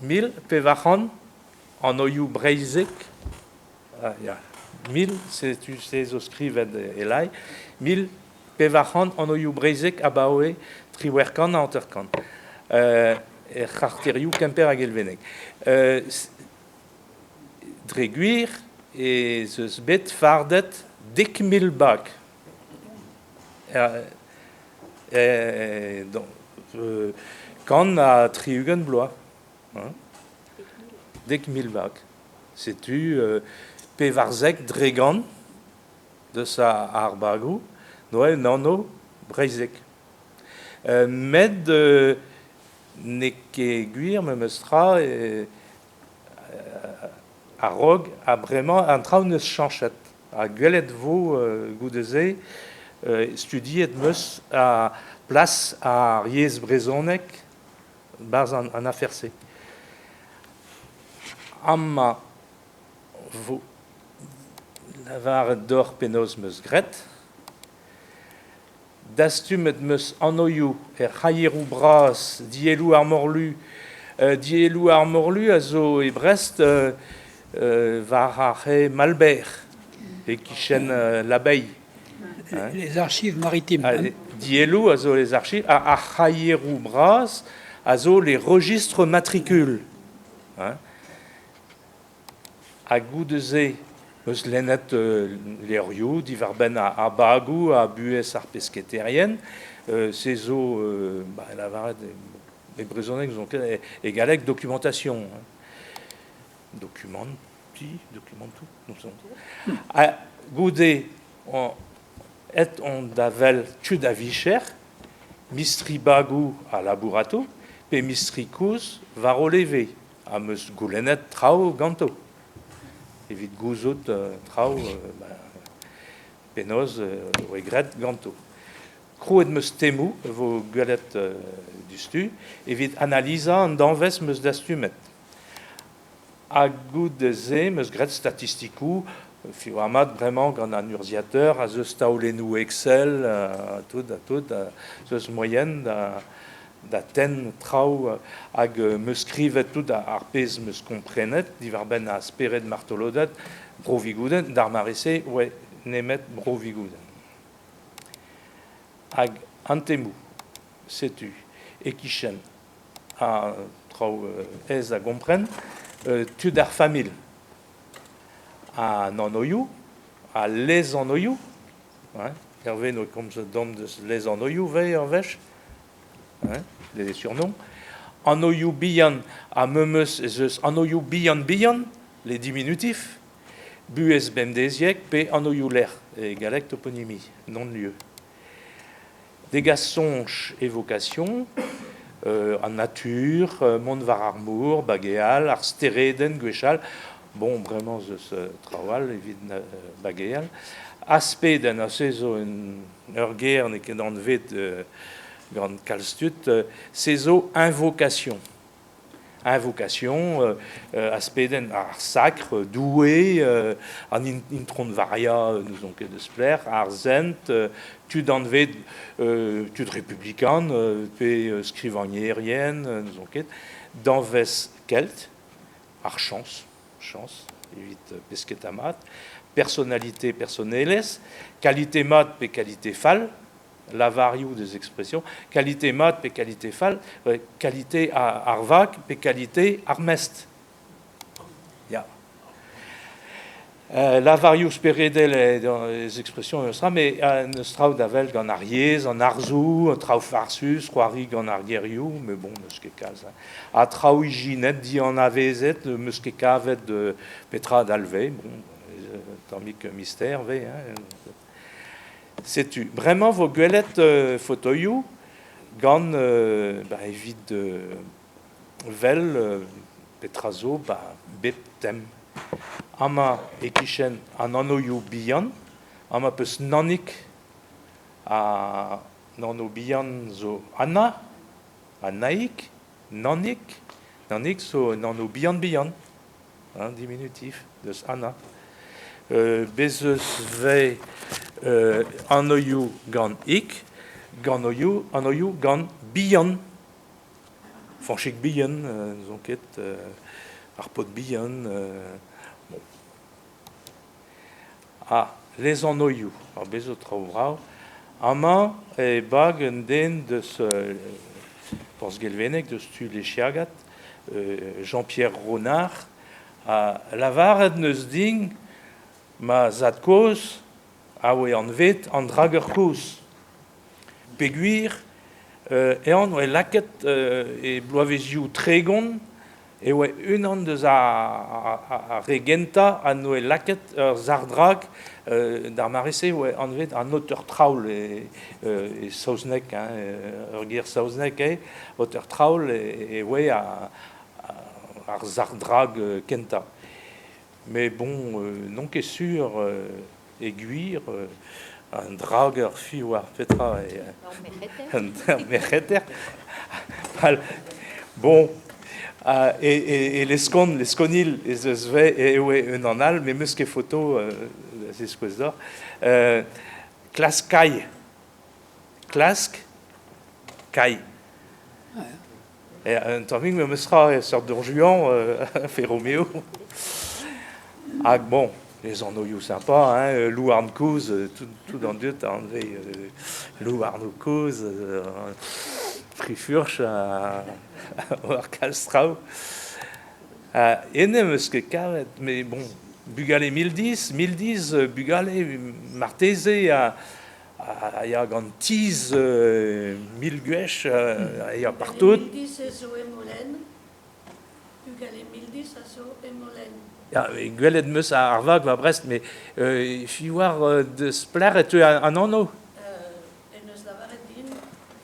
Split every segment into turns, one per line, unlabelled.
mil pevachan en oiu breizik. Mil, c'est zo skrivet elai. Mil pevachan en oiu breizik abaoe triwerkan a anterkan. Charteriou kemper hag elvenek. Dreguir et zeus bet fardet 10.000 bag. Quand a triugen blois. 10.000 bag. C'est-tu pevarzek dregan de sa arbagou, noe nano breizek. Med neke guir me mestra a rog a vraiment un traun chanchet a guelet vo goudeze studiet meus a place a riez brezonek baz an aferse. Amma vo lavar d'or penos meus gret dastumet meus anoiou chaierou bras dielou armorlu a zo e Brest varare Malbert et qui chaîne l'abeille.
Les archives maritimes.
Dielou a zo les archives a chaierou bras a zo les registres matricules. A goudeze eus lennet lerioù, diverben a bagou, a buez ar pesketerien, sezo la varet e brezhoneg zo e galek documentation. Documentou. A goude on davel tud a vicher, mistri bagou a labourato, pe mistri kouz var o leve, a meus goulennet trao ganto. Evit gouzout trao penoz o egret ganto. Krouet meus temou vo guelet dustu, evit analisa an danvez meus dastumet. A goudeze meus gret statistikou, fi amat vraiment gant an urziateur, a zeus taolenou Excel, tout, zeus moyen da ten trao hag meus skrivet tout ar pez meus komprenet, diverben a speret martolodet, brovigouden, d'ar marese, nemet brovigouden. Hag antemou, setu, ekichen, a trao ez a gompren, tud ar famil, a nanoiou, a lez anoiou, hervé no kom se dom deus lez anoiou vei ar vech, les surnoms. Anoiou bihan a memeus eus anoiou bihan, les diminutifs. Buez bemdeziek pe anoiou ler, et galek toponymie, nom de lieu. Degas sonj évocation, en nature, mont var ar mour, bagéal, ar stereden, gwechal, bon, vraiment, zeus trawal, evit bagéal. Aspeden, a sezo un ur ger ne ket an vet grande kalstut, sezo invocation. Invocation, aspeden ar sacre, doué, an intron varia, nous on ket deus pler, ar zent, tud an vet, tud républicain, pe skrivanierien, nous on ket, danvez kelt, ar chance, evit pesket amat, personnalité personnelles, qualité mat pe qualité fal, la variou des expressions, qualité mat pe qualité fal, qualité arvac pe qualité armest. La variou speredel dans les expressions mais ne strau davel gant ariez, en arzou, trau farsus, croiri gant argeriou, mais bon, meus ket kaz. A trau iginet di en avezet, meus ket kavet de petra d'alve, bon, tant que mystère, sais-tu vraiment vos gueulettes photoyou gant évite vel petrazo beptem ama ekichen an anoiou bihan ama peus nanik a nano bihan zo anna anaik nanik so nano bihan diminutif deus anna. Bezeus ve anoiou gant ik, gant anoiou gant bihan. Fanchik Bihan, zonket, Arpod Bihan. Bon. Ah, les Anoyou, alors bezo traovrao. Ama e bag un den de ce Porsgelvenek, de stu les Chiagat, Jean-Pierre Ronard, a lavaret neus ding, ma zat koz, a oe an vet an drager koz. Peguir, e an oe laket e bloavezioù tregon, e oe un an deus a regenta an oe laket zardrag d'ar marese oe an vet an auteur traoul e saoznek, ur gir saoznek auteur traoul e oe ar zardrag kenta. Mais bon, non ket sur aiguir, un drager fi war petra un mecheter. Bon, et les sconil et eus ve e oe un an all, mais meus ket photo c'est ce que d'or. Clask kai. Clask kai. Et un timing me sera une sorte d'urjuant fait Roméo. Ah bon, les Anoyou sympas, Lou Arncouz, tout dans Dieu, t'as enlevé Lou Arncouz, Frifurch, Orkalstrau. Enem eus ket kavet, mais bon, Bugale 1010, Bugale Marteze a ya gant tiz 1000 gwech a ya partout.
1010 a zo emolen, Bugale 1010 a zo emolen.
Ja, gwelet meus a arvag va Brest, mais fi war de spler et an anno.
Et neus lavaret din,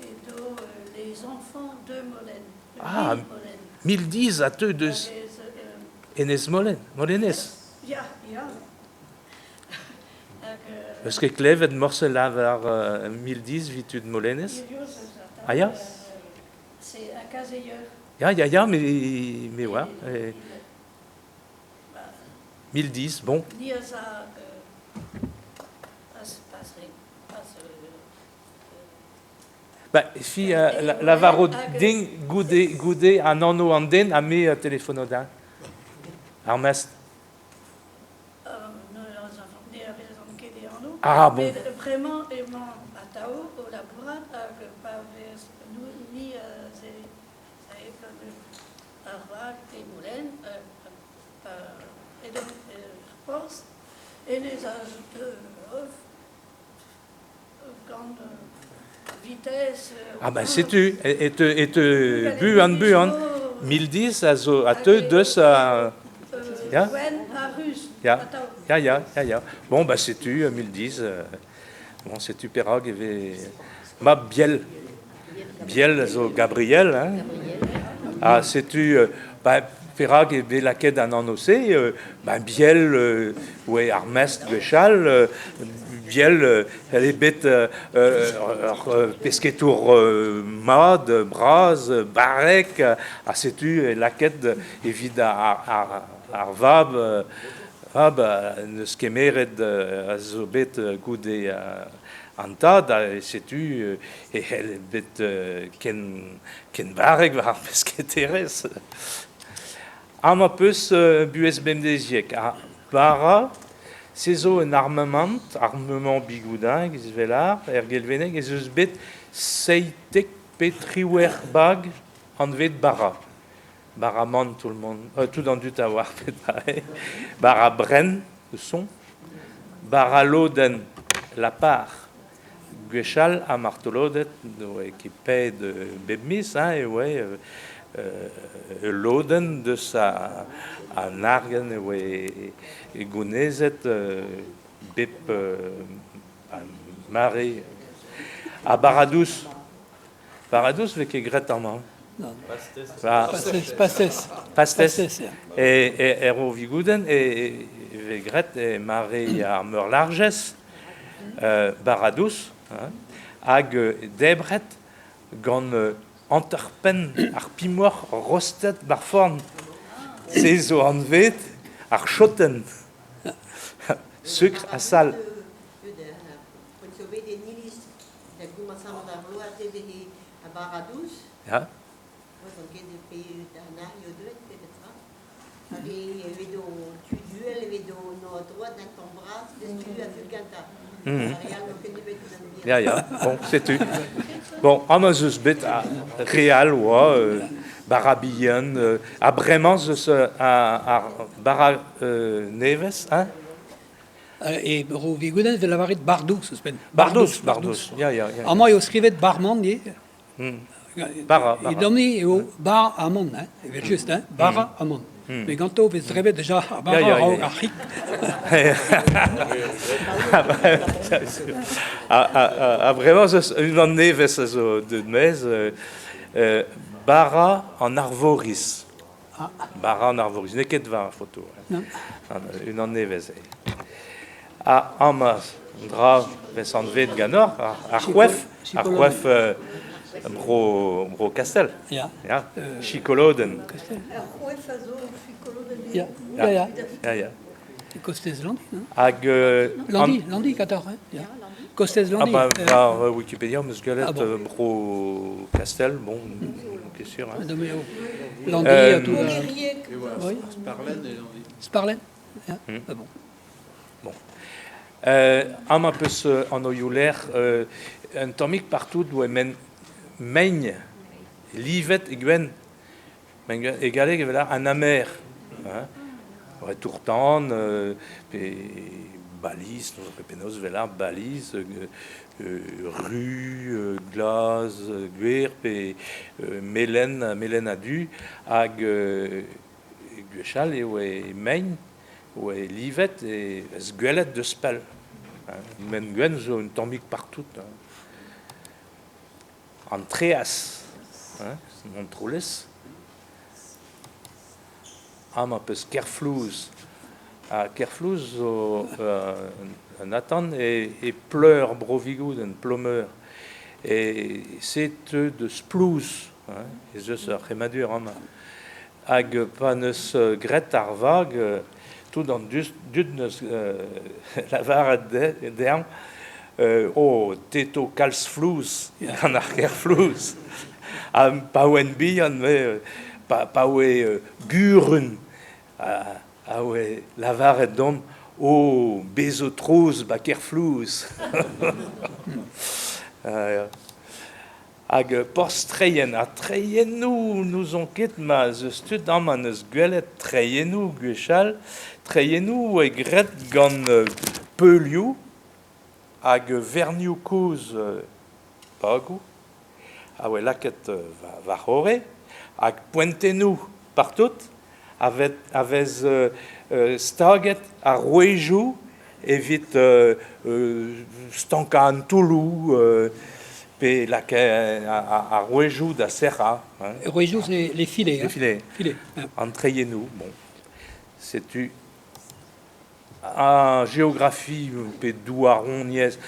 et do les enfants de Molen.
Ah, 1010 a teu deus enez molenez.
Ja.
Eus ket klevet morse lavar 1010 vitud molenez. Ah ya?
C'est à Caseyeur.
Ya, mais ouais. 1010, bon.
Dia za
Bah, fi lavaro ding goude an anno an den a me telefono da. Armest. Ah bon.
Mais vraiment, à Tao, au laborat, que pas nous ni Arvag et Moulin, et donc poste, et les âges de grande vitesse.
Ah ben c'est-tu, et te buan, 1010 a te deus a...
Ja? À Rus, à Tao.
Ya. Bon, bah c'est-tu, 1010, bon, c'est-tu perag, et ma biel zo Gabriel, hein? Ah, c'est-tu, bah, perag et la quête d'un an aussi, bah, biel, ouais, armest, gechal, biel, elle est bête, pesquetour, mad, braz, barek, ah, c'est-tu, la quête, évide à vab, neus ket meret a zo bet goude an tad, setu e hel bet ken barek war pesketerez. Am a peus buez bemdeziek. Bara, se zo un armement bigoudin, gizvelar, gelvenek, ez eus bet seitek petriwer bag an vet bara. Baraman, tout le monde, tout dans du tawar, Barabren, le son, Baraloden, la part, Guéchal à Martolodet, qui paie de Bebmis, et ouais, Loden de sa Nargen, et Gounezet, Bep, Marie, à Baradous, avec Gret en main.
Non.
Pastes. Et Roviguden et Vegret et Marie Armeur Larges, Baradous, hag Debret, gant Antwerpen, ar pimor rostet barforn, sezo an vet, ar choten, sucre à sal.
Ja. dana yoduet petra. Ari evido tu duel evido no droit dans ton bras de tu a fulganta. Arial no kenibet dan.
Ja, ja, bon, c'est-tu. Bon, Amazus bit à Real, ouais, Barabian, à vraiment à Bara Neves, hein?
Et ro viguden de lavarit Bardous, suspen.
Bardous, ja, ja, ja.
Amo eo skrivet Barman, die.
Bara.
Et domni eo Bar Amon, hein. Et juste, hein. Bara Amon. Mais ganto ves skrivet déjà Bara
Ja, ja, ja,
Rao
ja.
Achik.
Vraiment, une année, de Metz, Bara en Arvoris. Bara en Arvoris, n'est que devant la photo. Une année, à Amas, Dra, Vincent Ved Ganor, à Chouef, Bro Castel.
Ja.
Ja, Chicoloden.
Ja, ja, ja.
Ja, ja.
Costes Landi, non?
Hag,
Landi, 14, hein. Ja. Costes
ah
Landi.
bah, par Wikipédia, Musgalet,
bon.
Bro Castel, bon, c'est sûr. Hein.
Domni eo Landi, tout. Oui. Sparlen. Ja. Ah bon.
Am peu en oiouler, un tomic partout où meigne, livet et gwen, égalé que là en amer, hein, ouais, tourtan, balise, nous pépenos vela balise, rue, glace, guer, mélène adu, ag guechal et ouais meigne. Ouais, livet et sguelet de spell. Men gwen zo une tombique partout. Andreas, Montroles. Am peu Kerflouz. À Kerflouz, Nathan et pleure Brovigoud, un plumeur. Et c'est de splouz. Et je sors, et ma dure, ag panes gret arvag. Tout dans d'une lavar d'ern teto kalsflous en arkerflous am pauen bian me paue guren awe lavar d'om o bezotrous bakerflous hag post treien a treien nous on ket ma stud am an eus gwelet treien guechal treien e gret gant peulioù hag verniou kouz bagou a oe laket va c'hore hag poentenou partout avez staget a rouejou evit stanka an toulou pe a rouejou da serra.
Rouejou, c'est les filets.
Les filets.
Filets.
Entreyez-nous. Bon, c'est-tu en géographie, pe douaron nièce,